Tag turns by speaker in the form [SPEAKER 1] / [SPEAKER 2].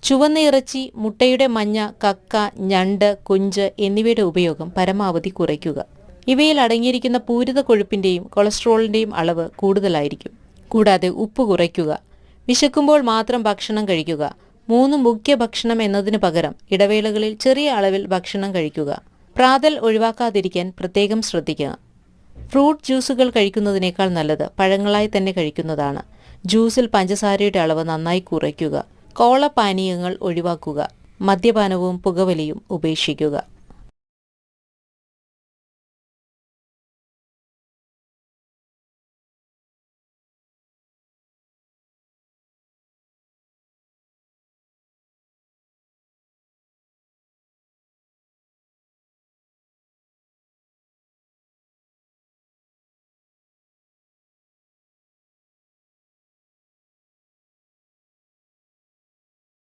[SPEAKER 1] ചുവന്ന ഇറച്ചി, മുട്ടയുടെ മഞ്ഞ, കക്ക, ഞണ്ട്, കൊഞ്ച് എന്നിവയുടെ ഉപയോഗം പരമാവധി കുറയ്ക്കുക. ഇവയിൽ അടങ്ങിയിരിക്കുന്ന പൂരിത കൊഴുപ്പിന്റെയും കൊളസ്ട്രോളിന്റെയും അളവ് കൂടുതലായിരിക്കും. കൂടാതെ ഉപ്പ് കുറയ്ക്കുക. വിശക്കുമ്പോൾ മാത്രം ഭക്ഷണം കഴിക്കുക. 3 മുഖ്യ ഭക്ഷണം എന്നതിന് പകരം ഇടവേളകളിൽ ചെറിയ അളവിൽ ഭക്ഷണം കഴിക്കുക. പ്രാതൽ ഒഴിവാക്കാതിരിക്കാൻ പ്രത്യേകം ശ്രദ്ധിക്കുക. ഫ്രൂട്ട് ജ്യൂസുകൾ കഴിക്കുന്നതിനേക്കാൾ നല്ലത് പഴങ്ങളായി തന്നെ കഴിക്കുന്നതാണ്. ജ്യൂസിൽ പഞ്ചസാരയുടെ അളവ് നന്നായി കുറയ്ക്കുക. കോള പാനീയങ്ങൾ ഒഴിവാക്കുക. മദ്യപാനവും പുകവലിയും ഉപേക്ഷിക്കുക.